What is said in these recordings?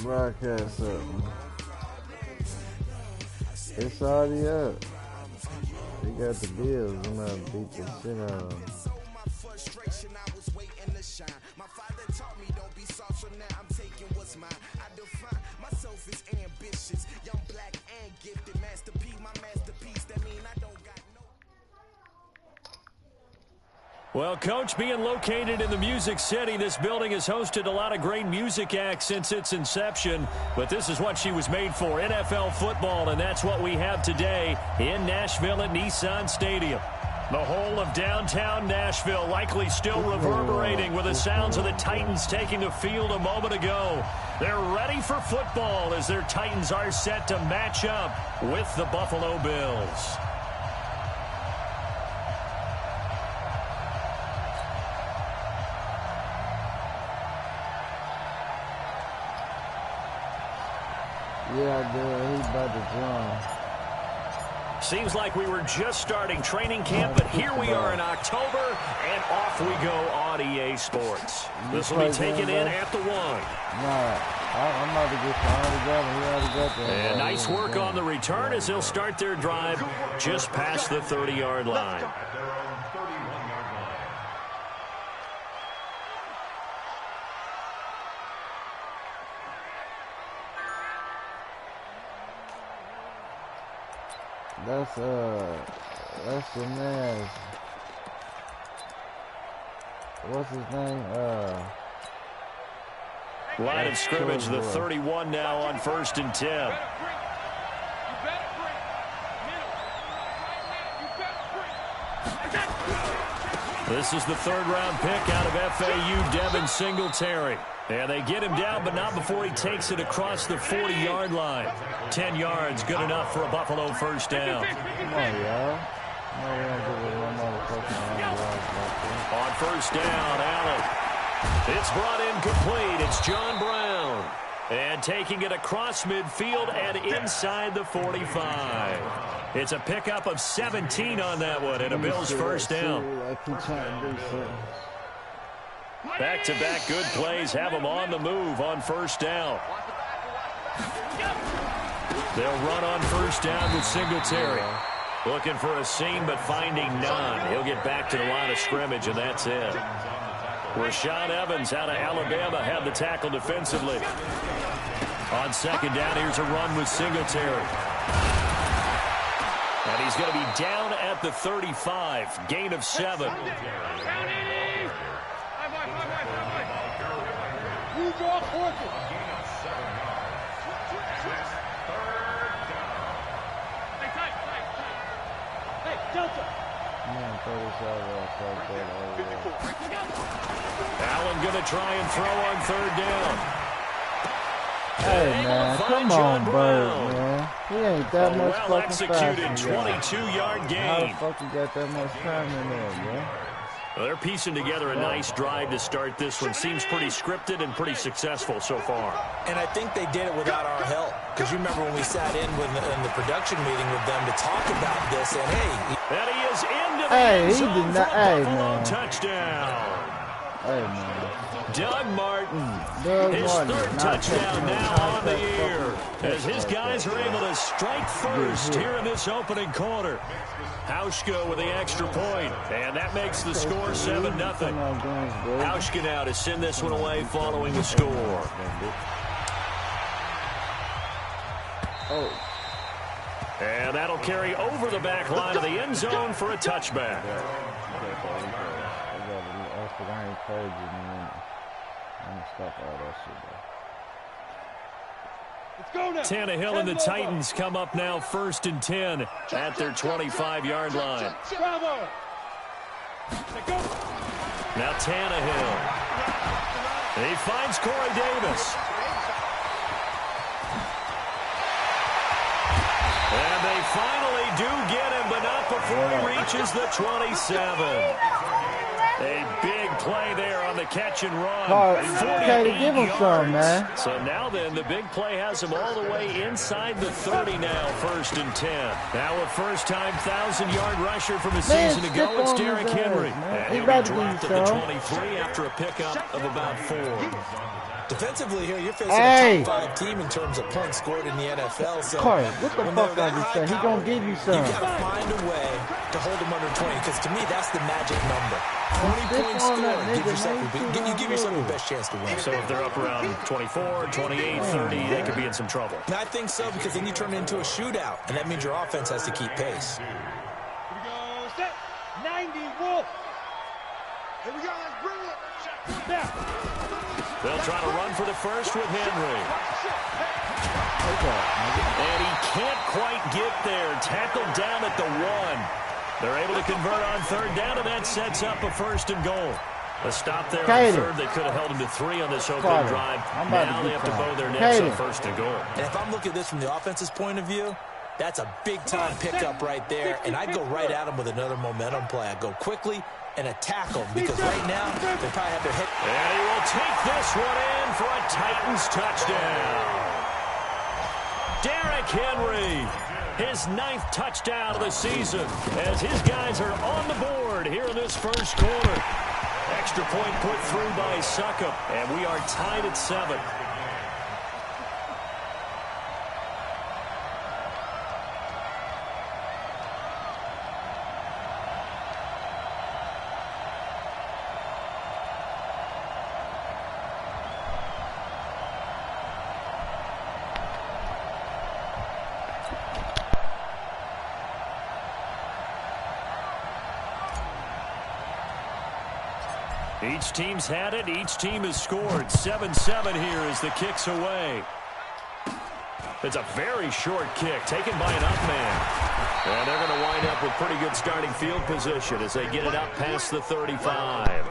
Broadcast up. It's already up. They got the Bills. I'm gonna beat the shit out of them. My father taught me don't be soft, so now I'm taking what's mine. I define myself as ambitious, young, black, and gifted. Master P, my masterpiece. That mean I don't got no. Well, Coach, being located in the Music City, this building has hosted a lot of great music acts since its inception. But this is what she was made for, NFL football, and that's what we have today in Nashville at Nissan Stadium. The whole of downtown Nashville likely still reverberating with the sounds of the Titans taking the field a moment ago. They're ready for football as their Titans are set to match up with the Buffalo Bills. Yeah, dude, he's about to join. Seems like we were just starting training camp, but here we are in October, and off we go on EA Sports. This will be taken in at the 1. Nah, I'm about to get he already got that. And nice work on the return as they'll start their drive just past the 30-yard line. That's the man's. What's his name? Line of scrimmage, the 31 now on 1st and 10. This is the 3rd-round pick out of FAU, Devin Singletary. And they get him down, but not before he takes it across the 40-yard line. 10 yards, good enough for a Buffalo first down. Come on, y'all. On 1st down, Allen. It's brought in complete. It's John Brown. And taking it across midfield and inside the 45. It's a pickup of 17 on that one, and a Bills first down. Back-to-back good plays have them on the move on 1st down. They'll run on 1st down with Singletary. Looking for a seam, but finding none. He'll get back to the line of scrimmage, and that's it. Rashaan Evans out of Alabama had the tackle defensively. On 2nd down, here's a run with Singletary. And he's going to be down at the 35. Gain of 7. Allen going to try and throw on 3rd down. Hey, man, come on, Bird, man. He ain't that much fucking well-executed 22-yard gain. How the fuck you got that much time in there, man? Well, they're piecing together a nice drive to start this one. Seems pretty scripted and pretty successful so far. And I think they did it without our help. Because you remember when we sat in the production meeting with them to talk about this, and hey. And he is into the end zone he did not. Hey, man. Touchdown. Hey, man. Doug Martin. His 3rd touchdown now on the year. As his guys are able to strike first here in this opening quarter. Hauschka with the extra point, and that makes the score 7-0. Hauschka now to send this one away following the score. And that'll carry over the back line of the end zone for a touchback. Tannehill and the Titans come up now 1st and 10 at their 25-yard line. Now Tannehill. He finds Corey Davis. And they finally do get him, but not before he reaches the 27. A big play there on the catch and run. Okay, to give him some, man. So now then, the big play has him all the way inside the 30 now, 1st and 10. Now a first-time 1,000-yard rusher from a season ago, it's Derrick Henry. And he'll be dropped at the 23 after a pickup of about 4. Defensively here, you're facing a top 5 team in terms of points scored in the NFL. So Corey, what the fuck I just said? He gonna give you some. You gotta find a way to hold them under 20, because to me that's the magic number. 20 points scored. Give yourself the best chance to win. So if they're up around 24, 28, 30, they could be in some trouble. And I think so, because then you turn it into a shootout, and that means your offense has to keep pace. Here we go, set, 90, Wolf. Here we go, let's bring it. Now. They'll try to run for the first with Henry. And he can't quite get there. Tackled down at the 1. They're able to convert on third down, and that sets up a 1st and goal. A stop there on third. They could have held him to 3 on this opening drive. Now they have to bow their necks on 1st and goal. And if I'm looking at this from the offense's point of view, that's a big-time pickup right there. And I go right at him with another momentum play. I go quickly and attack them, because right now they probably have their hit. And he will take this one in for a Titans touchdown. Derrick Henry, his 9th touchdown of the season, as his guys are on the board here in this first quarter. Extra point put through by Succop, and we are tied at 7. Each team's had it. Each team has scored. 7-7 here as the kick's away. It's a very short kick taken by an up man. And they're going to wind up with pretty good starting field position as they get it up past the 35.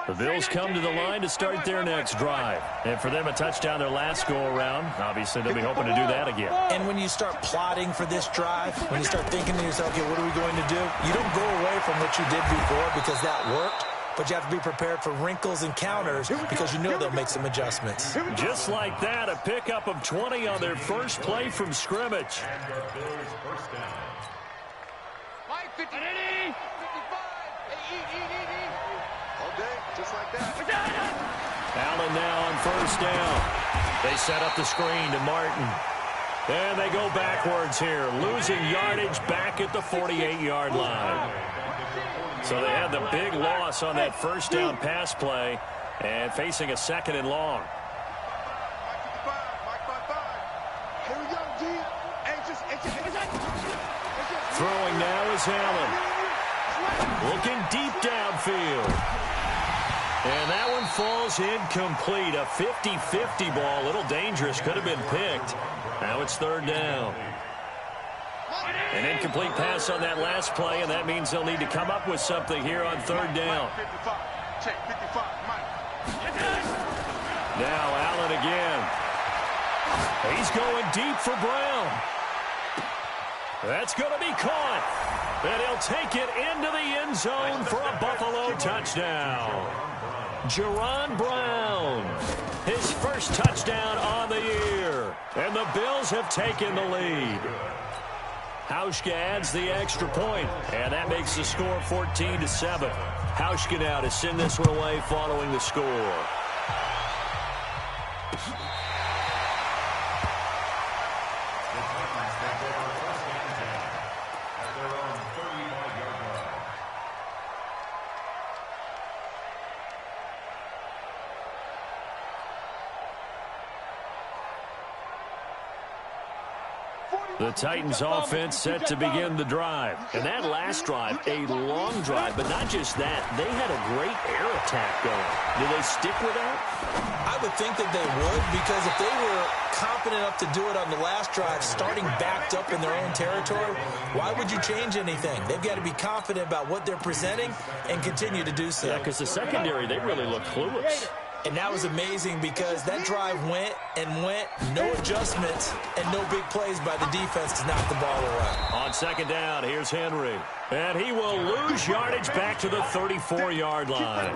The Bills come to the line to start their next drive. And for them, a touchdown their last go-around. Obviously, they'll be hoping to do that again. And when you start plotting for this drive, when you start thinking to yourself, okay, what are we going to do? You don't go away from what you did before because that worked. But you have to be prepared for wrinkles and counters because you know they'll make some adjustments. Just like that, a pickup of 20 on their first play from scrimmage. Mike, 50, 55, all day, just like that. Allen now on first down. They set up the screen to Martin. And they go backwards here, losing yardage back at the 48-yard line. So they had the big loss on that first down pass play and facing a 2nd and long. Throwing now is Allen. Looking deep downfield. And that one falls incomplete. A 50-50 ball. A little dangerous. Could have been picked. Now it's 3rd down. An incomplete pass on that last play, and that means they'll need to come up with something here on 3rd down. Now Allen again. He's going deep for Brown. That's going to be caught. And he'll take it into the end zone for a Buffalo touchdown. Jerron Brown, his first touchdown on the year. And the Bills have taken the lead. Hauschka adds the extra point, and that makes the score 14-7. Hauschka now to send this one away following the score. The Titans offense set to begin the drive. And that last drive, a long drive, but not just that. They had a great air attack going. Do they stick with that? I would think that they would, because if they were confident enough to do it on the last drive, starting backed up in their own territory, why would you change anything? They've got to be confident about what they're presenting and continue to do so. Yeah, because the secondary, they really look clueless. And that was amazing because that drive went and went, no adjustments, and no big plays by the defense to knock the ball away. On 2nd down, here's Henry. And he will lose yardage back to the 34-yard line.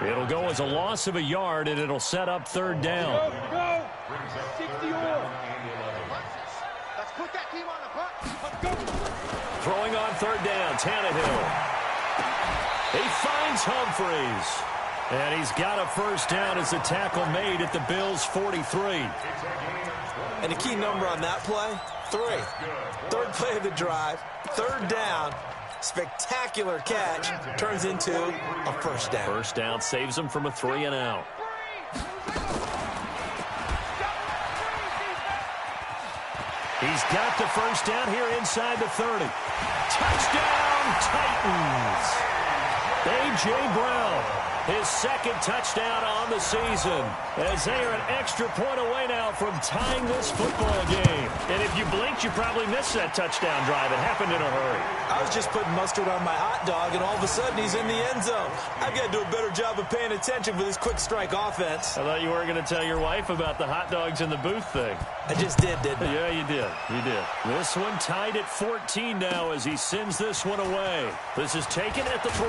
It'll go as a loss of a yard, and it'll set up 3rd down. Go, 60 on. Throwing on third down, Tannehill. He finds Humphreys. And he's got a first down as the tackle made at the Bills' 43. And the key number on that play, 3. Third play of the drive, third down, spectacular catch, turns into a first down. First down saves him from a 3 and out. He's got the first down here inside the 30. Touchdown, Titans! A.J. Brown, his second touchdown on the season, as they are an extra point away now from tying this football game. And if you blinked, you probably missed that touchdown drive. It happened in a hurry. I was just putting mustard on my hot dog, and all of a sudden he's in the end zone. I've got to do a better job of paying attention for this quick strike offense. I thought you were going to tell your wife about the hot dogs in the booth thing. I just did, didn't I? Yeah, you did. You did. This one tied at 14 now as he sends this one away. This is taken at the 3.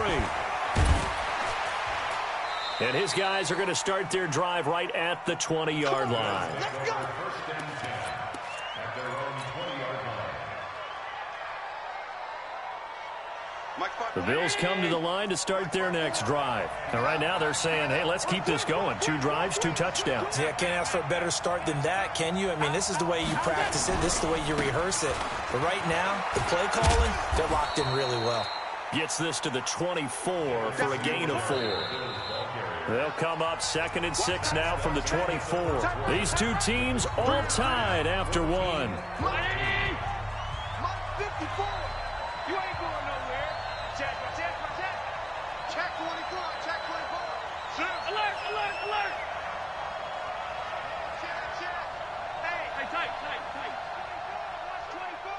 And his guys are going to start their drive right at the 20-yard line. The Bills come to the line to start their next drive. And right now they're saying, hey, let's keep this going. 2 drives, 2 touchdowns. Yeah, can't ask for a better start than that, can you? I mean, this is the way you practice it. This is the way you rehearse it. But right now, the play calling, they're locked in really well. Gets this to the 24 for a gain of 4. They'll come up 2nd and 6 now from the 24. These two teams all tied after 1. Money! 54! You ain't going nowhere. Check. Check 24, check 24. Sir, alert! Check. Hey, tight. Watch 24.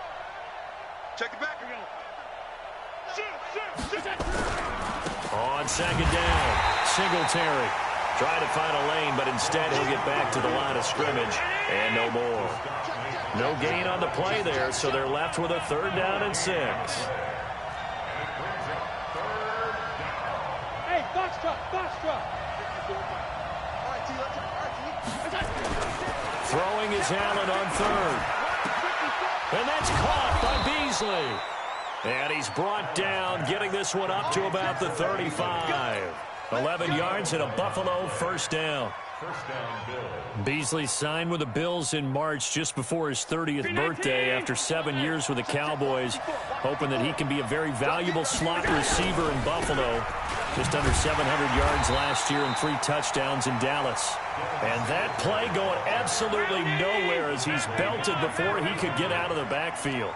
Check it back. Here we go. Shoot. On 2nd down. Singletary trying to find a lane, but instead he'll get back to the line of scrimmage, and no more. No gain on the play there, so they're left with a 3rd down and 6. Hey, box truck. Throwing is Allen on 3rd. And that's caught by Beasley. And he's brought down, getting this one up to about the 35. 11 yards and a Buffalo first down. Beasley signed with the Bills in March just before his 30th birthday after 7 years with the Cowboys, hoping that he can be a very valuable slot receiver in Buffalo. Just under 700 yards last year and 3 touchdowns in Dallas. And that play going absolutely nowhere as he's belted before he could get out of the backfield.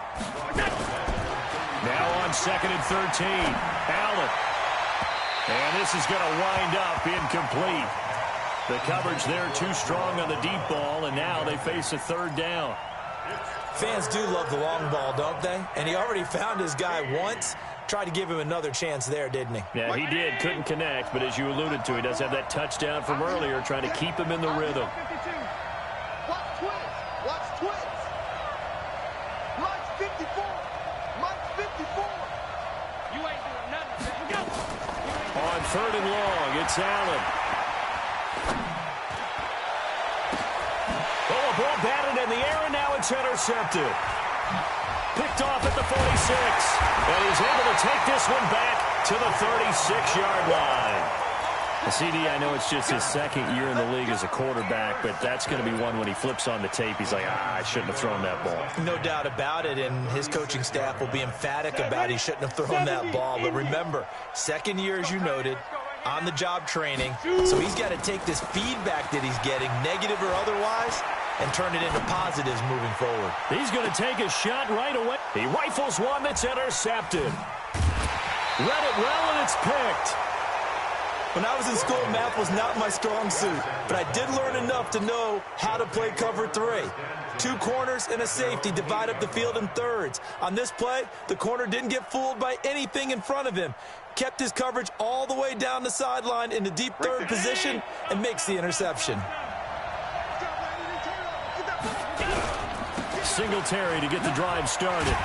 Now on 2nd and 13, Allen. And this is going to wind up incomplete. The coverage there too strong on the deep ball, and now they face a 3rd down. Fans do love the long ball, don't they? And he already found his guy once. Tried to give him another chance there, didn't he? Yeah, he did. Couldn't connect, but as you alluded to, he does have that touchdown from earlier, trying to keep him in the rhythm. Watch twins. Mike's 54. You ain't doing nothing. Go. On 3rd and long, it's Allen. Oh, a ball batted in the air, and now it's intercepted. Picked off at the 46. And he's able to take this one back to the 36-yard line. CD, I know it's just his 2nd year in the league as a quarterback, but that's going to be one when he flips on the tape. He's like, I shouldn't have thrown that ball. No doubt about it, and his coaching staff will be emphatic about he shouldn't have thrown that ball. But remember, 2nd year, as you noted, on-the-job training. So he's got to take this feedback that he's getting, negative or otherwise, and turn it into positives moving forward. He's going to take a shot right away. He rifles one that's intercepted. Read it well, and it's picked. When I was in school, math was not my strong suit, but I did learn enough to know how to play cover 3. 2 corners and a safety divide up the field in thirds. On this play, the corner didn't get fooled by anything in front of him. Kept his coverage all the way down the sideline in the deep 3rd position and makes the interception. Singletary to get the drive started.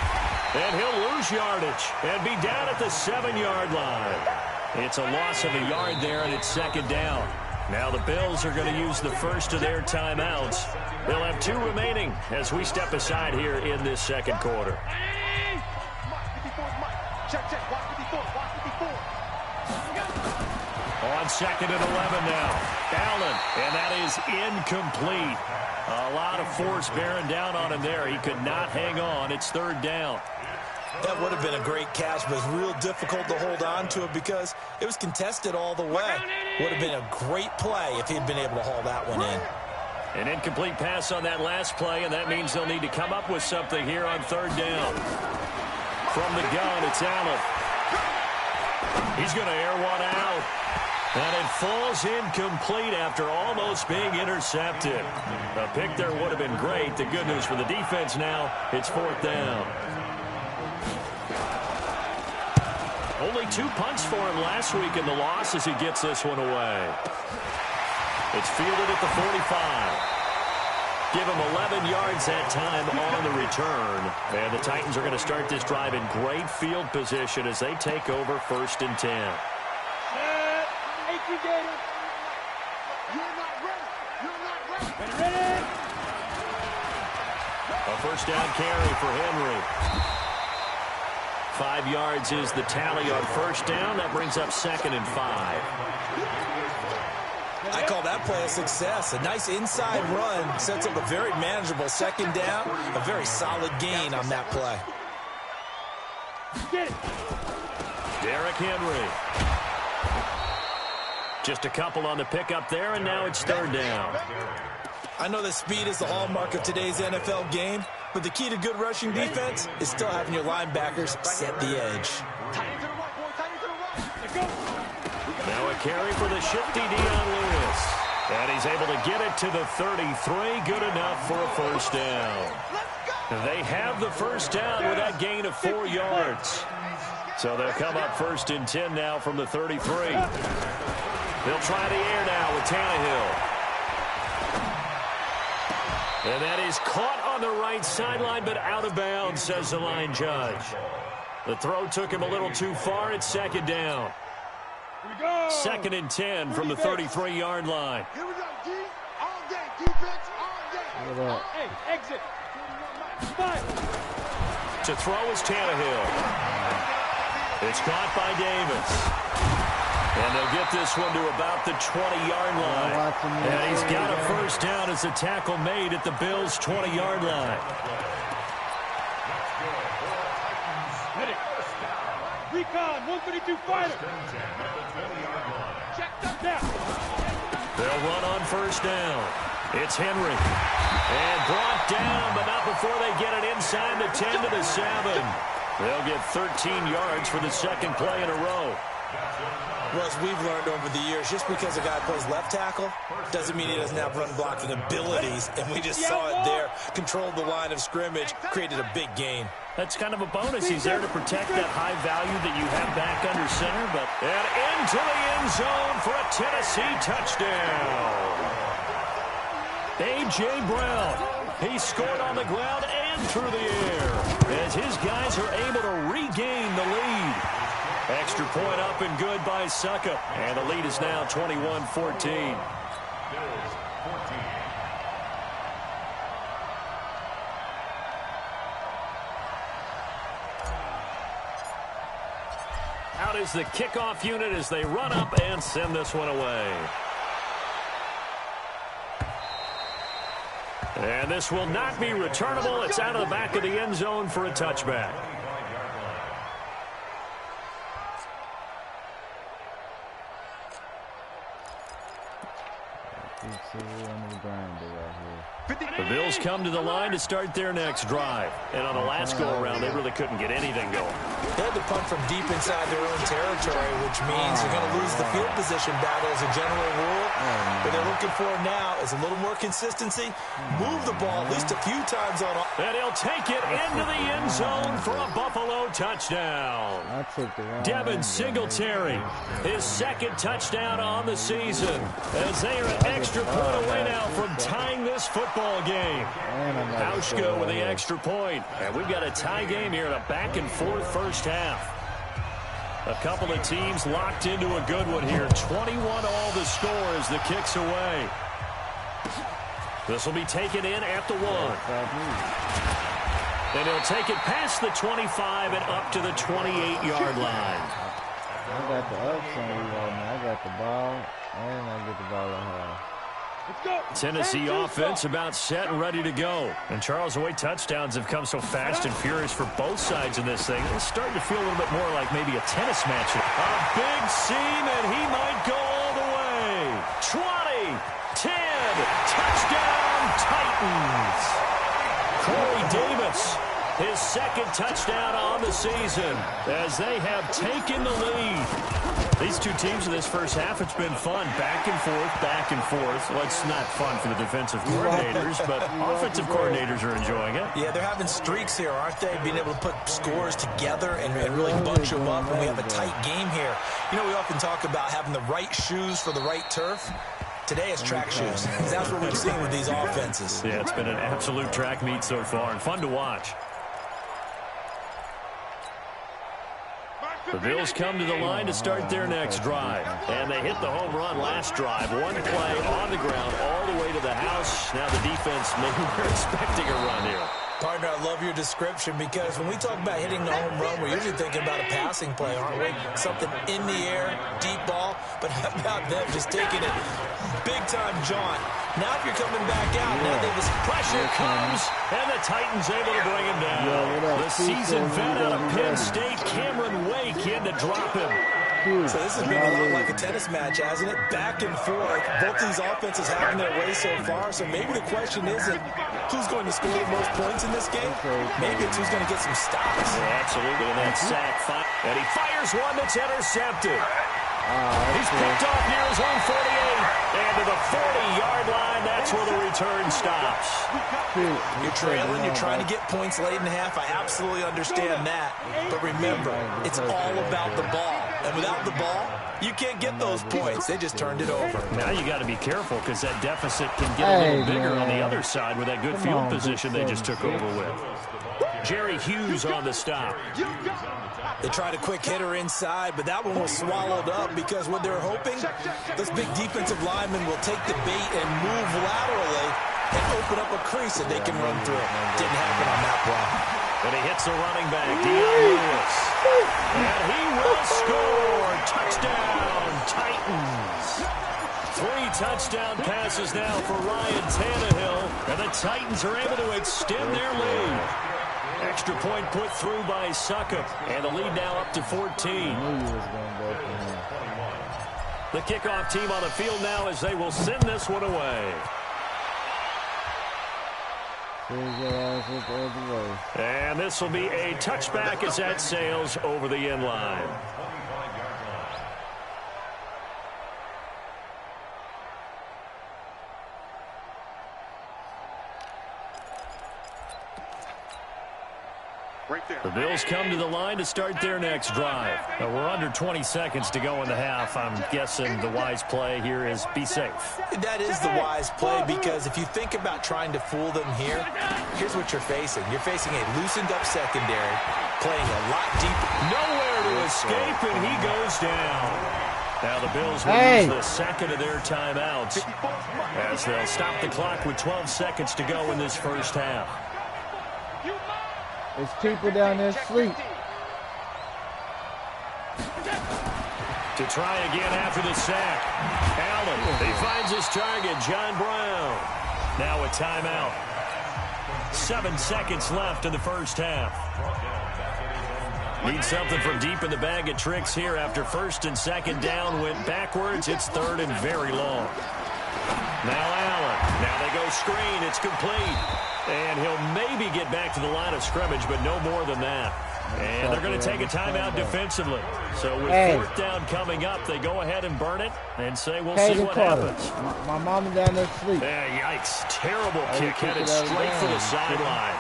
And he'll lose yardage and be down at the 7-yard line. It's a loss of a yard there, and it's 2nd down. Now the Bills are going to use the first of their timeouts. They'll have 2 remaining as we step aside here in this 2nd quarter. Check. Watch 54. On 2nd and 11 now. Allen, and that is incomplete. A lot of force bearing down on him there. He could not hang on. It's 3rd down. That would have been a great catch, but it's real difficult to hold on to it because it was contested all the way. Would have been a great play if he'd been able to haul that one in. An incomplete pass on that last play, and that means they'll need to come up with something here on 3rd down. From the gun, it's Allen. He's going to air one out. And it falls incomplete after almost being intercepted. A pick there would have been great. The good news for the defense now, it's 4th down. Only 2 punts for him last week in the loss as he gets this one away. It's fielded at the 45. Give him 11 yards that time on the return. And the Titans are going to start this drive in great field position as they take over 1st and 10. A 1st down carry for Henry. 5 yards is the tally on 1st down. That brings up 2nd and 5. I call that play a success. A nice inside run sets up a very manageable 2nd down. A very solid gain on that play. Derrick Henry. Just a couple on the pickup there, and now it's 3rd down. I know that speed is the hallmark of today's NFL game, but the key to good rushing defense is still having your linebackers set the edge. Now a carry for the shifty Dion Lewis. And he's able to get it to the 33. Good enough for a 1st down. They have the 1st down with that gain of 4 yards. So they'll come up 1st and 10 now from the 33. They'll try the air now with Tannehill. And that is caught on the right sideline, but out of bounds, says the line judge. The throw took him a little too far. It's 2nd down. 2nd and 10 from the 33-yard line. Here we go, D. All day. Defense, all day. Hey, exit. To throw is Tannehill. It's caught by Davis. And they'll get this one to about the 20-yard line. And he's got a 1st down as a tackle made at the Bills' 20-yard line. Recon, 132 fighter. Check that down. They'll run on 1st down. It's Henry. And brought down, but not before they get it inside the 10 to the 7. They'll get 13 yards for the 2nd play in a row. Well, as we've learned over the years, just because a guy plays left tackle doesn't mean he doesn't have run-blocking abilities. And we just saw it there. Controlled the line of scrimmage, created a big gain. That's kind of a bonus. He's there to protect that high value that you have back under center. And into the end zone for a Tennessee touchdown. A.J. Brown. He scored on the ground and through the air as his guys are able to regain the lead. Extra point up and good by Suckup. And the lead is now 21-14. Out is the kickoff unit as they run up and send this one away. And this will not be returnable. It's out of the back of the end zone for a touchback. The Bills come to the line to start their next drive. And on the last go-around, they really couldn't get anything going. They had to punt from deep inside their own territory, which means you're going to lose the field position battle as a general rule. What they're looking for now is a little more consistency. Move the ball at least a few times on. And he'll take it into the end zone for a Buffalo touchdown. Devin Singletary, his 2nd touchdown on the season, as they are an extra point away now from tying this football game. Hauschka with the extra point. And we've got a tie game here in a back-and-forth first half. A couple of teams locked into a good one here. 21 all the score as the kick's away. This will be taken in at the 1. And he'll take it past the 25 and up to the 28-yard line. I got the ups on you right now. I got the ball, and I get the ball at half. Tennessee offense about set and ready to go. And Charles, the way touchdowns have come so fast and furious for both sides in this thing, it's starting to feel a little bit more like maybe a tennis match. A big seam, and he might go all the way. 20, 10, touchdown Titans. Corey Davis, his second touchdown on the season as they have taken the lead. These two teams in this first half, it's been fun. Back and forth, back and forth. Well, it's not fun for the defensive coordinators, but offensive coordinators are enjoying it. Yeah, they're having streaks here, aren't they? Being able to put scores together and really bunch them up, and we have a tight game here. You know, we often talk about having the right shoes for the right turf. Today it's track shoes. That's what we've seen with these offenses. Yeah, it's been an absolute track meet so far and fun to watch. The Bills come to the line to start their next drive. And they hit the home run last drive. One play on the ground all the way to the house. Now the defense, maybe they're expecting a run here. Partner, I love your description because when we talk about hitting the home run, we're usually thinking about a passing play, aren't we? Something in the air, deep ball. But how about them just taking it big-time jaunt? Now if you're coming back out, now Davis, pressure comes, and the Titans able to bring him down. The seasoned vet out of Penn State, Cameron Wake, in to drop him. So this has been a lot like a tennis match, hasn't it? Back and forth. Both these offenses having their way so far. So maybe the question isn't who's going to score the most points in this game. Maybe it's who's going to get some stops. Yeah, absolutely. And that sack, and he fires one that's intercepted. He's picked off near his own 48. And to the 40-yard line, that's where the return stops. You're trailing. You're trying to get points late in the half. I absolutely understand that. But remember, it's all about the ball. And without the ball, you can't get those points. They just turned it over. Now you got to be careful because that deficit can get a little bigger on the other side with that good field position they just took over with. Jerry Hughes on the stop. They tried a quick hitter inside, but that one was swallowed up because what they're hoping, those big defensive linemen will take the bait and move laterally and open up a crease that they can run through. Didn't happen on that play. But he hits the running back, Dion Lewis. And he will score. Touchdown, Titans. 3 touchdown passes now for Ryan Tannehill. And the Titans are able to extend their lead. Extra point put through by Succop. And the lead now up to 14. The kickoff team on the field now as they will send this one away. And this will be a touchback as that sails over the end line. The Bills come to the line to start their next drive. Now we're under 20 seconds to go in the half. I'm guessing the wise play here is be safe. That is the wise play because if you think about trying to fool them here, here's what you're facing. You're facing a loosened-up secondary, playing a lot deeper. Nowhere to escape, and he goes down. Now the Bills will use the second of their timeouts as they'll stop the clock with 12 seconds to go in this first half. There's people down there asleep. To try again after the sack. Allen, he finds his target, John Brown. Now a timeout. 7 seconds left in the first half. Need something from deep in the bag of tricks here after first and second down went backwards. It's third and very long. Now Allen. Now they go screen. It's complete. And he'll maybe get back to the line of scrimmage, but no more than that. And they're going to take a timeout defensively. So with fourth down coming up, they go ahead and burn it and say, we'll see what happens. My mama down there asleep. Yeah, yikes. Terrible kick headed straight for the sideline.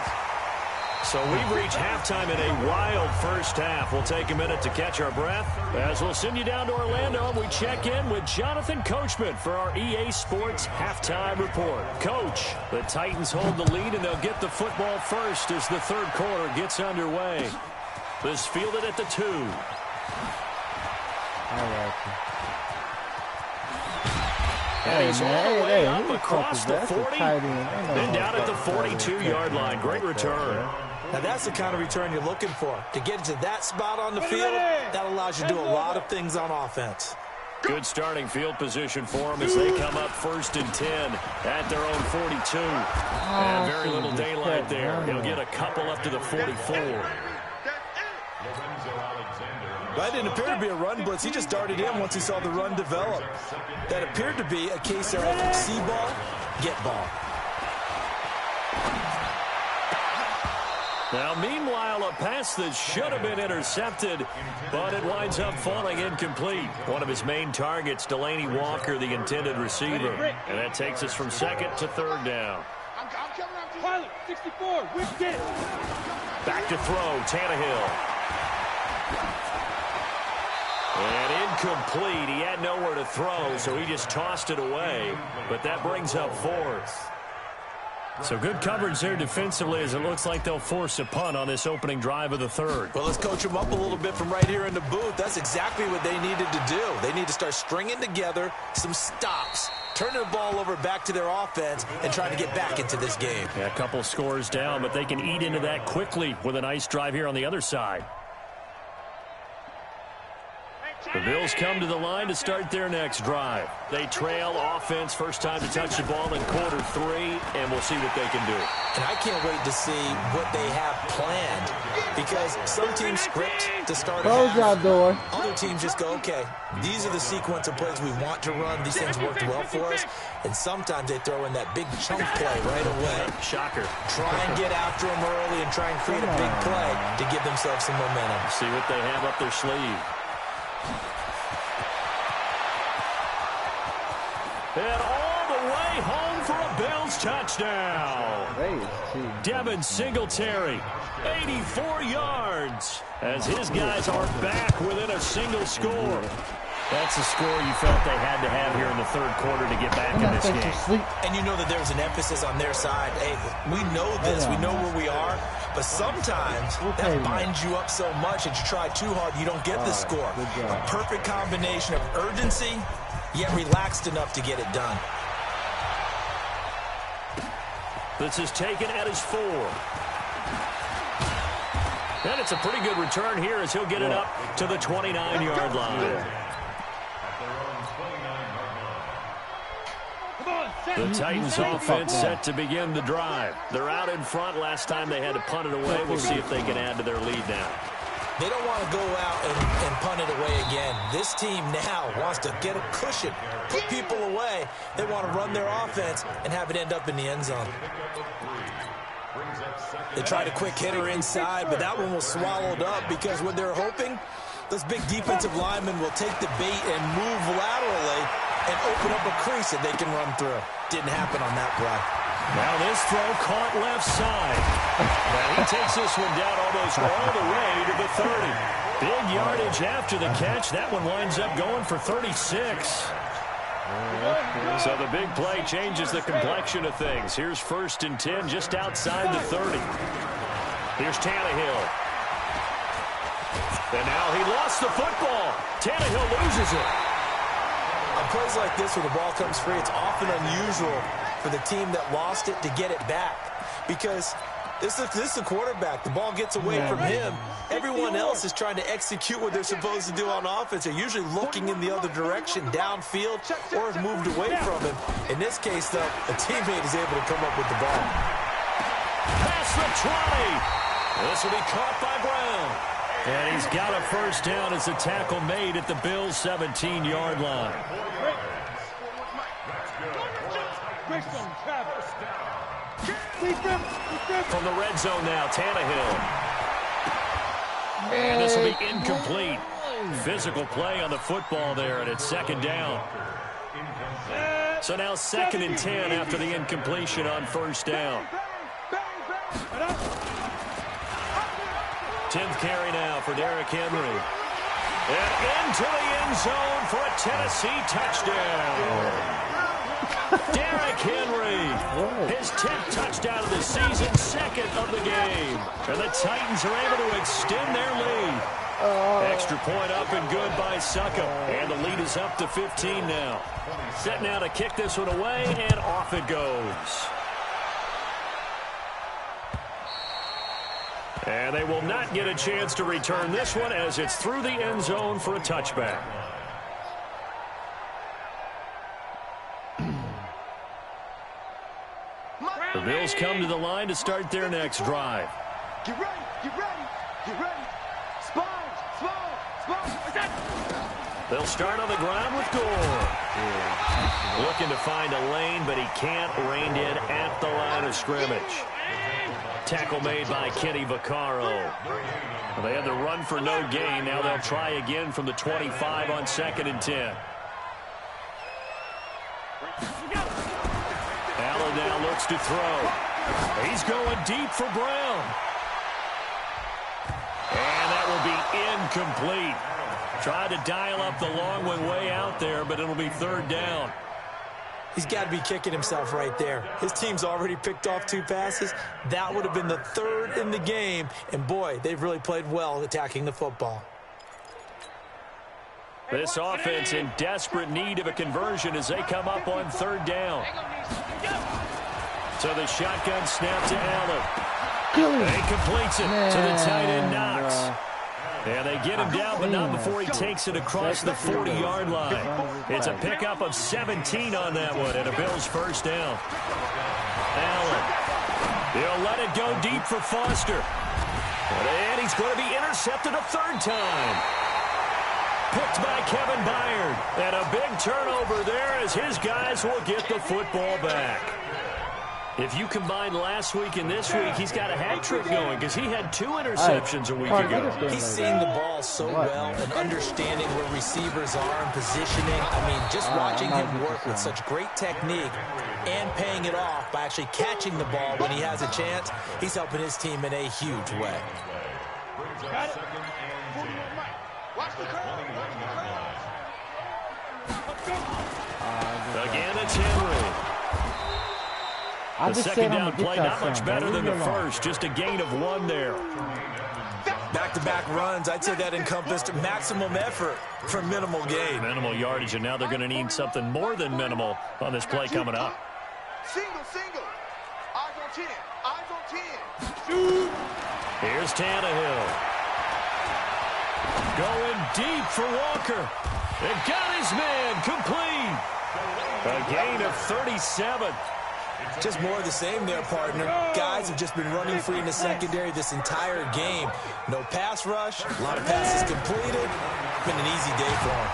So we've reached halftime in a wild first half. We'll take a minute to catch our breath as we'll send you down to Orlando and we check in with Jonathan Coachman for our EA Sports Halftime Report. Coach, the Titans hold the lead and they'll get the football first as the third quarter gets underway. This fielded at the 2. I like it. And he's all the way up across the 40, then down at the 42-yard line. Great return. Now, that's the kind of return you're looking for. To get to that spot on the field, that allows you to do a lot of things on offense. Good starting field position for them as they come up 1st and 10 at their own 42. And very little daylight there. He'll get a couple up to the 44. That didn't appear to be a run blitz. He just darted in once he saw the run develop. That appeared to be a case of see ball, get ball. Now, meanwhile, a pass that should have been intercepted, but it winds up falling incomplete. One of his main targets, Delaney Walker, the intended receiver. And that takes us from 2nd to 3rd down. Pilot, 64, whip it. Back to throw, Tannehill. And incomplete. He had nowhere to throw, so he just tossed it away. But that brings up 4th. So good coverage there defensively as it looks like they'll force a punt on this opening drive of the 3rd. Well, let's coach them up a little bit from right here in the booth. That's exactly what they needed to do. They need to start stringing together some stops, turning the ball over back to their offense, and trying to get back into this game. Yeah, a couple scores down, but they can eat into that quickly with a nice drive here on the other side. The Bills come to the line to start their next drive. They trail offense, first time to touch the ball in quarter 3, and we'll see what they can do. And I can't wait to see what they have planned, because some teams script to start. Close your door. Other teams just go, okay, these are the sequence of plays we want to run. These things worked well for us. And sometimes they throw in that big chunk play right away. Shocker. Try and get after them early and try and create a big play to give themselves some momentum. See what they have up their sleeve. And all the way home for a Bills touchdown. Devin Singletary, 84 yards, as his guys are back within a single score. That's the score you felt they had to have here in the 3rd quarter to get back in this game. And you know that there's an emphasis on their side. Hey, we know this. We know where we are. But sometimes that binds you up so much that you try too hard, you don't get the score. A perfect combination of urgency, yet relaxed enough to get it done. This is taken at his 4. And it's a pretty good return here as he'll get it up to the 29-yard line. The Titans offense set to begin the drive. They're out in front. Last time they had to punt it away. We'll see if they can add to their lead now. They don't want to go out and punt it away again. This team now wants to get a cushion, put people away. They want to run their offense and have it end up in the end zone. They tried a quick hitter inside, but that one was swallowed up because what they're hoping, those big defensive linemen will take the bait and move laterally and open up a crease that they can run through. Didn't happen on that play. Now this throw caught left side. And he takes this one down almost all the way to the 30. Big yardage after the catch. That one winds up going for 36. So the big play changes the complexion of things. Here's 1st and 10 just outside the 30. Here's Tannehill. And now he lost the football. Tannehill loses it. On plays like this where the ball comes free, it's often unusual for the team that lost it to get it back. Because this is the quarterback. The ball gets away from him. Everyone else is trying to execute what they're supposed to do on offense. They're usually looking in the other direction, downfield, or have moved away from him. In this case, though, a teammate is able to come up with the ball. Past the 20. This will be caught by Brown. And he's got a first down as the tackle made at the Bills' 17-yard line. From the red zone now, Tannehill. And this will be incomplete. Physical play on the football there, and it's 2nd down. So now 2nd and 10 after the incompletion on 1st down. 10th carry now for Derrick Henry. And into the end zone for a Tennessee touchdown. Derrick Henry, his 10th touchdown of the season, 2nd of the game. And the Titans are able to extend their lead. Extra point up and good by Succo. And the lead is up to 15 now. Set now to kick this one away, and off it goes. And they will not get a chance to return this one as it's through the end zone for a touchback. The Bills come to the line to start their next drive. Get ready, get ready, get ready. Sponge, sponge. They'll start on the ground with Gore. Looking to find a lane, but he can't. Reined in at the line of scrimmage. Tackle made by Kenny Vaccaro. They had the run for no gain. Now they'll try again from the 25 on 2nd and 10. Allen now looks to throw. He's going deep for Brown. And that will be incomplete. Tried to dial up the long one way out there, but it'll be 3rd down. He's got to be kicking himself right there. His team's already picked off 2 passes. That would have been the 3rd in the game. And, boy, they've really played well attacking the football. This offense in desperate need of a conversion as they come up on 3rd down. So the shotgun snap to Allen. And he completes it to the tight end Knox. And they get him down, but not before he takes it across the 40-yard line. It's a pickup of 17 on that one, and a Bills first down. Allen. He'll let it go deep for Foster. And he's going to be intercepted a 3rd time. Picked by Kevin Byard. And a big turnover there as his guys will get the football back. If you combine last week and this week, he's got a hat trick going because he had 2 interceptions a week ago. He's seeing the ball so well and understanding where receivers are and positioning. I mean, just watching him work with such great technique and paying it off by actually catching the ball when he has a chance, he's helping his team in a huge way. Got it. Watch the curve. Again, it's Henry. The second down play, not much better than the first. Just a gain of 1 there. Back-to-back runs, I'd say that encompassed maximum effort for minimal gain. Minimal yardage, and now they're going to need something more than minimal on this play coming up. Single. Eyes on 10. Eyes on 10. Shoot. Here's Tannehill. Going deep for Walker. And got his man complete. A gain of 37. Just more of the same there, partner. Guys have just been running free in the secondary this entire game. No pass rush, a lot of passes completed. Been an easy day for him.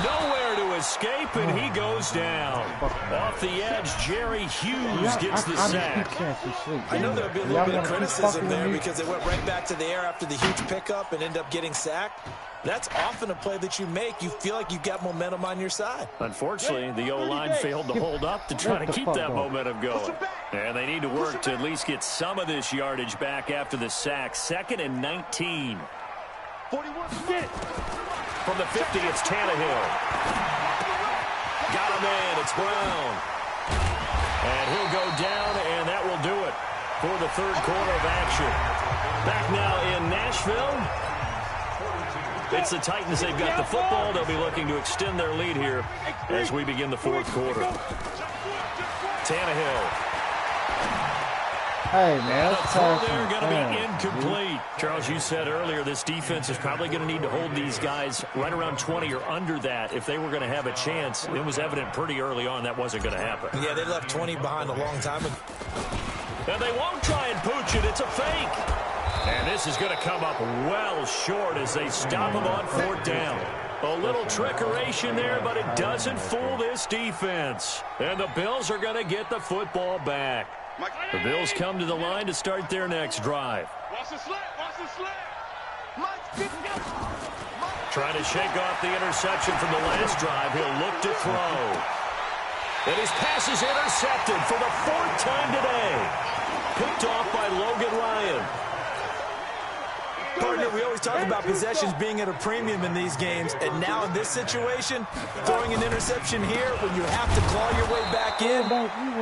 Nowhere to escape, and he goes down. Off the edge, Jerry Hughes gets the sack. I know there'll be a little bit of criticism there because they went right back to the air after the huge pickup and ended up getting sacked. That's often a play that you make. You feel like you've got momentum on your side. Unfortunately, the O-line failed to hold up to try to keep that momentum going. And they need to work to at least get some of this yardage back after the sack. 2nd and 19. 41. From the 50, it's Tannehill. Got him in. It's Brown. And he'll go down, and that will do it for the 3rd quarter of action. Back now in Nashville. It's the Titans. They've got the football. They'll be looking to extend their lead here as we begin the 4th quarter. Tannehill. Hey, man. They're going to be incomplete. Charles, you said earlier this defense is probably going to need to hold these guys right around 20 or under that if they were going to have a chance. It was evident pretty early on that wasn't going to happen. Yeah, they left 20 behind a long time ago. And they won't try and pooch it. It's a fake. And this is going to come up well short as they stop him on 4th down. A little trickeration there, but it doesn't fool this defense. And the Bills are going to get the football back. The Bills come to the line to start their next drive. Watch the slant. Watch the slant. Trying to shake off the interception from the last drive. He'll look to throw. And his pass is intercepted for the 4th time today. Picked off by Logan Ryan. Partner, we always talk about possessions being at a premium in these games, and now in this situation, throwing an interception here when you have to claw your way back in,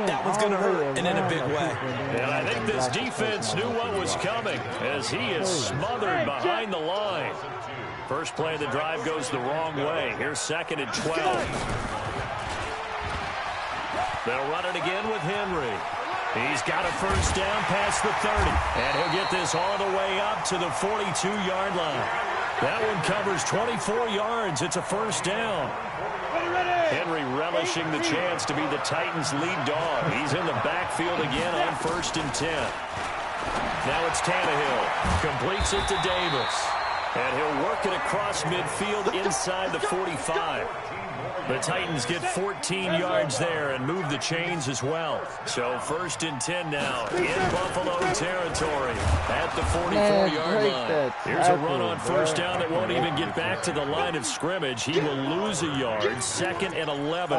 that one's going to hurt, and in a big way. And I think this defense knew what was coming as he is smothered behind the line. First play of the drive goes the wrong way. Here's 2nd and 12. They'll run it again with Henry. He's got a first down past the 30. And he'll get this all the way up to the 42-yard line. That one covers 24 yards. It's a first down. Henry relishing the chance to be the Titans' lead dog. He's in the backfield again on 1st and 10. Now it's Tannehill. Completes it to Davis. And he'll work it across midfield inside the 45. The Titans get 14 yards there and move the chains as well. So 1st and 10 now in Buffalo territory at the 44-yard line. Here's a run on first down that won't even get back to the line of scrimmage. He will lose a yard. 2nd and 11.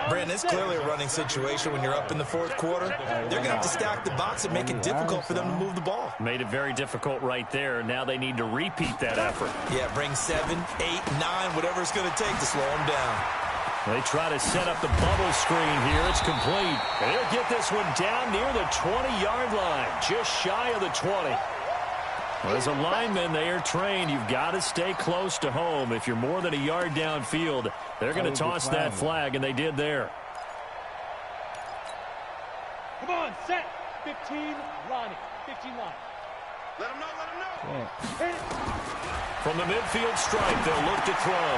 Brandon, it's clearly a running situation when you're up in the 4th quarter. They're going to have to stack the box and make it difficult for them to move the ball. Made it very difficult right there. Now they need to repeat that effort. Yeah, bring 7, 8, 9, whatever it's going to take to slow them down. They try to set up the bubble screen here. It's complete. And they'll get this one down near the 20-yard line, just shy of the 20. Well, as a lineman, they are trained. You've got to stay close to home. If you're more than a yard downfield, they're going to toss that flag, and they did there. Come on, set. 15, Ronnie. 15 line. Let him know, let him know. From the midfield stripe, they'll look to throw.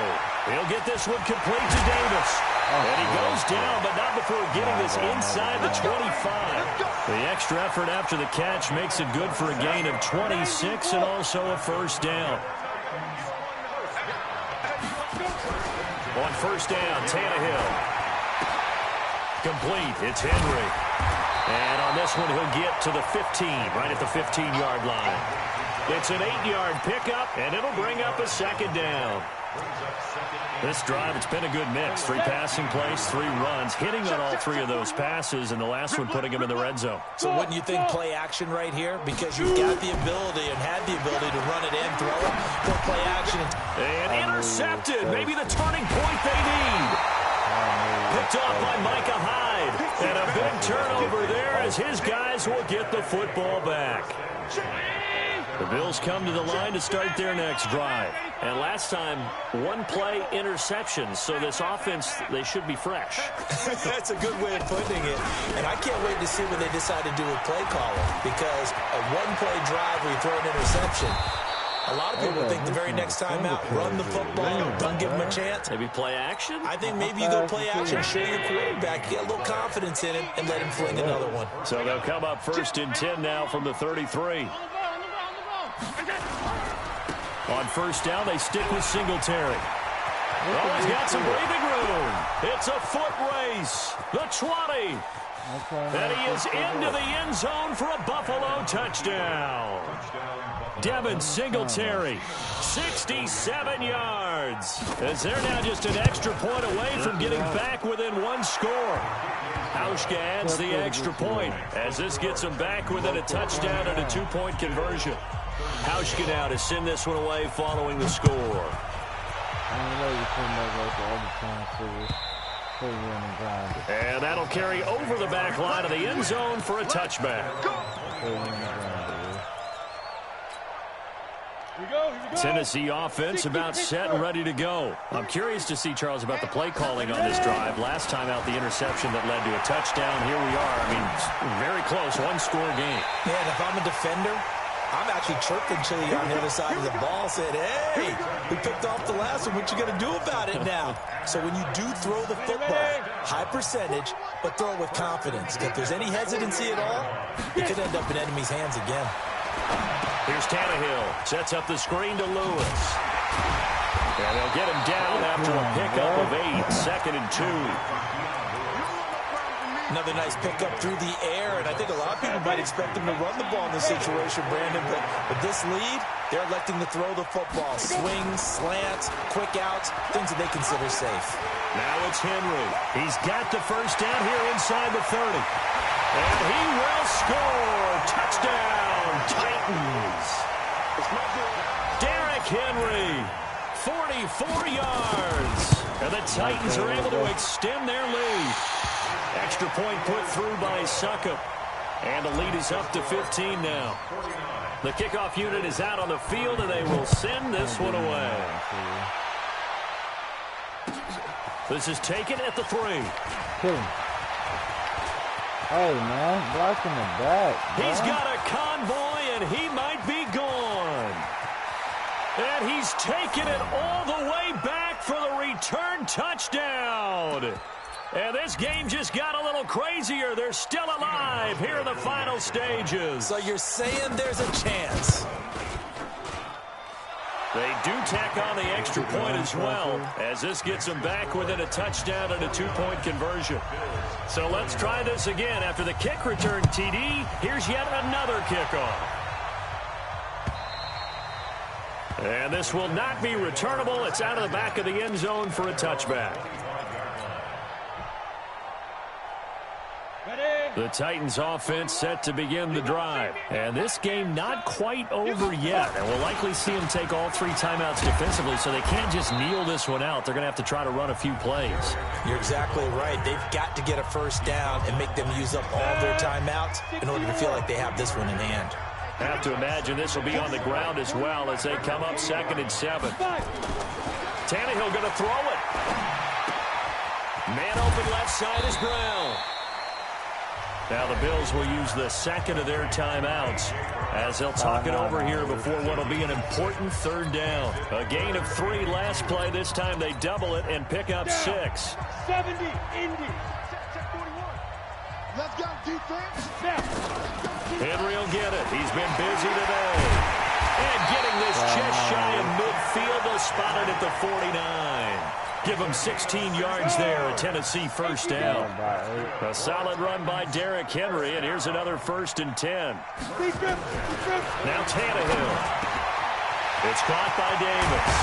He'll get this one complete to Davis. And he goes down, but not before getting this inside the 25. The extra effort after the catch makes it good for a gain of 26 and also a first down. On first down, Tannehill. Complete. It's Henry. And on this one, he'll get to the 15, right at the 15-yard line. It's an 8-yard pickup, and it'll bring up a 2nd down. This drive, it's been a good mix. 3 passing plays, 3 runs, hitting on all 3 of those passes, and the last one putting him in the red zone. So wouldn't you think play action right here? Because you've got the ability and had the ability to run it and throw it for play action. And intercepted. Maybe the turning point they need. Picked off by Micah Hyde. And a big turnover there as his guys will get the football back. The Bills come to the line to start their next drive. And last time, 1-play interception. So this offense, they should be fresh. That's a good way of putting it. And I can't wait to see what they decide to do with play calling. Because a 1-play drive where you throw an interception, a lot of people think the very next time out, run the football, don't give them a chance. Maybe play action? I think maybe you go play action, show your quarterback, get a little confidence in him, and let him fling another one. So they'll come up 1st and 10 now from the 33. On first down, they stick with Singletary. Oh, he's got some breathing room. It's a foot race. The 20. And he is into the end zone for a Buffalo touchdown. Devin Singletary, 67 yards. As they're now just an extra point away from getting back within 1 score. Hauschka adds the extra point as this gets them back within a touchdown and a 2-point conversion. Hauschka now to send this one away following the score. And that'll carry over the back line of the end zone for a touchback. Tennessee offense about set and ready to go. I'm curious to see, Charles, about the play calling on this drive. Last time out, the interception that led to a touchdown. Here we are. I mean, very close, 1-score game. Yeah, and if I'm a defender, I'm actually chirping Chili on the other side of the ball, saying, hey, we picked off the last one. What you going to do about it now? So when you do throw the football, high percentage, but throw it with confidence. If there's any hesitancy at all, it could end up in enemy's hands again. Here's Tannehill. Sets up the screen to Lewis. And they'll get him down after a pickup of 8. 2nd and 2. Another nice pickup through the air, and I think a lot of people might expect them to run the ball in this situation, Brandon, but with this lead, they're electing to throw the football. Swings, slants, quick outs, things that they consider safe. Now it's Henry. He's got the first down here inside the 30. And he will score. Touchdown, Titans. Derrick Henry, 44 yards. And the Titans are able to extend their lead. Extra point put through by Succop. And the lead is up to 15 now. The kickoff unit is out on the field, and they will send this one away. This is taken at the 3. Kill him. Hey, man, blocking the back. Bro. He's got a convoy, and he might be gone. And he's taken it all the way back for the return touchdown. And this game just got a little crazier. They're still alive here in the final stages. So you're saying there's a chance. They do tack on the extra point as well, as this gets them back within a touchdown and a 2-point conversion. So let's try this again. After the kick return TD, here's yet another kickoff. And this will not be returnable. It's out of the back of the end zone for a touchback. The Titans offense set to begin the drive. And this game not quite over yet. And we'll likely see them take all 3 timeouts defensively, so they can't just kneel this one out. They're going to have to try to run a few plays. You're exactly right. They've got to get a first down and make them use up all their timeouts in order to feel like they have this one in hand. I have to imagine this will be on the ground as well as they come up 2nd and 7. Tannehill going to throw it. Man open left side is Brown. Now the Bills will use the 2nd of their timeouts as they'll talk it over here before what will be an important 3rd down. A gain of 3 last play. This time they double it and pick up 6. 70, Indy. Let's go, defense. Henry will get it. He's been busy today. And getting this just shy of midfield. They'll spot it at the 49. Give them 16 yards there, a Tennessee first down. A solid run by Derrick Henry, and here's another 1st and 10. Now Tannehill. It's caught by Davis.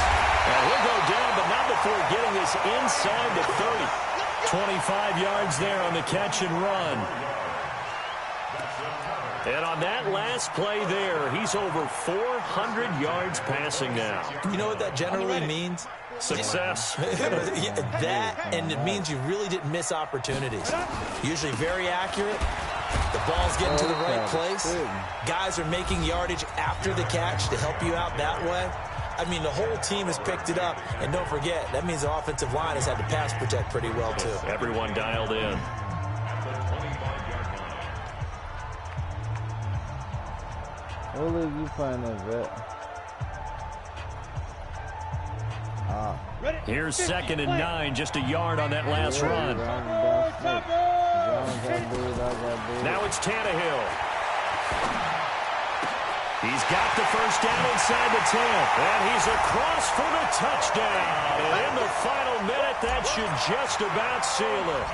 And he'll go down, but not before getting this inside the 30. 25 yards there on the catch and run. And on that last play there, he's over 400 yards passing now. You know what that generally means? Success. That, and it means you really didn't miss opportunities. Usually very accurate. The ball's getting to the right place. Guys are making yardage after the catch to help you out that way. I mean, the whole team has picked it up. And don't forget, that means the offensive line has had to pass protect pretty well, too. Everyone dialed in. What league you playing in, vet? Here's 2nd and 9, just a yard on that last run. Now it's Tannehill. He's got the first down inside the 10, and he's across for the touchdown. And in the final minute, that should just about seal it.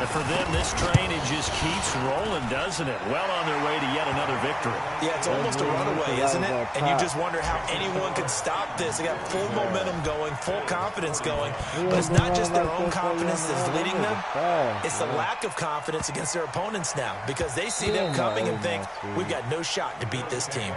And for them, this train, it just keeps rolling, doesn't it? Well on their way to yet another victory. Yeah, it's almost a runaway, isn't it? And you just wonder how anyone could stop this. They got full momentum going, full confidence going. But it's not just their own confidence that's leading them. It's the lack of confidence against their opponents now, because they see them coming and think, we've got no shot to beat this team.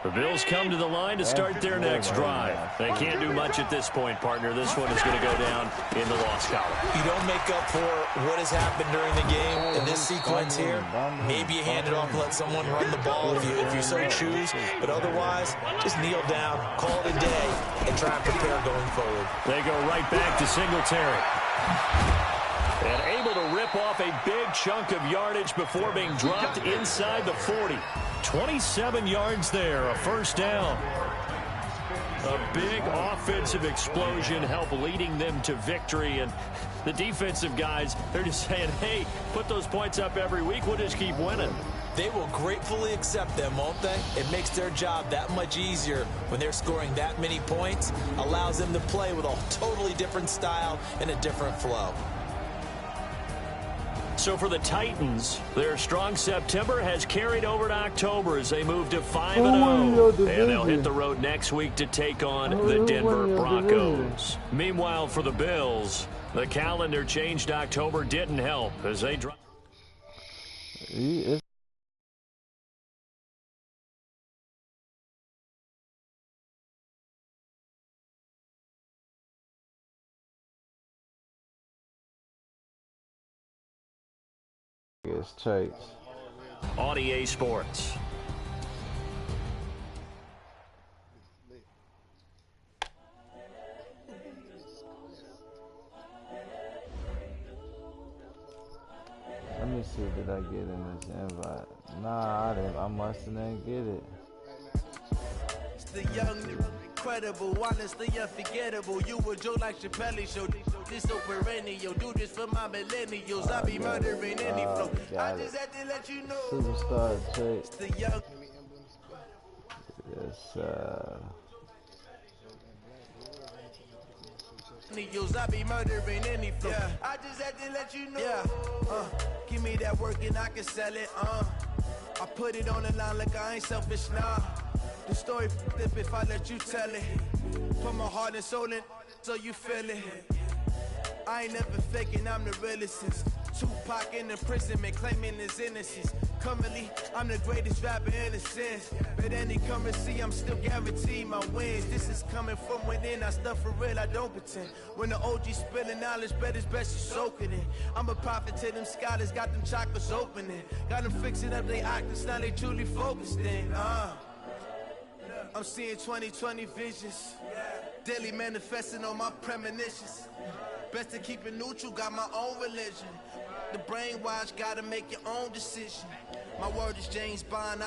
The Bills come to the line to start their next drive. They can't do much at this point, partner. This one is going to go down in the loss column. You don't make up for what has happened during the game in this sequence here. Maybe you hand it off and let someone run the ball if you so choose. But otherwise, just kneel down, call it a day, and try and prepare going forward. They go right back to Singletary. And able to rip off a big chunk of yardage before being dropped inside the 40. 27 yards there, a first down. A big offensive explosion helped leading them to victory. And the defensive guys, they're just saying, hey, put those points up every week. We'll just keep winning. They will gratefully accept them, won't they? It makes their job that much easier when they're scoring that many points. Allows them to play with a totally different style and a different flow. So for the Titans, their strong September has carried over to October as they move to 5-0. And they'll hit the road next week to take on the Denver Broncos. Meanwhile, for the Bills, the calendar change to October didn't help as they drop. It's Chase. On EA Sports. Let me see, did I get in this invite? Nah, I didn't. I mustn't get it. It's the young, incredible, honestly unforgettable. You a Joe like Chappelle show. This so perennial. Do this for my millennials. I be murdering any flow. I just had to let you know. Superstar Chase. It's the young. Yes, I be murdering any flow. Yeah. I just had to let you know. Yeah. Give me that work and I can sell it. I put it on the line like I ain't selfish, nah. The story flip if I let you tell it. Put my heart and soul in so you feel it. I ain't never faking, I'm the realest since Tupac in imprisonment, claiming his innocence. Currently, I'm the greatest rapper in a sense. But any currency, I'm still guaranteed my wins. This is coming from within, I stuff for real, I don't pretend. When the OG spilling knowledge, bet it's best you soak it in. I'm a prophet to them scholars, got them chakras opening. Got them fixing up they octaves, now they truly focused in. I'm seeing 2020 visions. Daily manifesting on my premonitions. Best to keep it neutral, got my own religion. The brainwash, gotta make your own decision. My word is James Bond,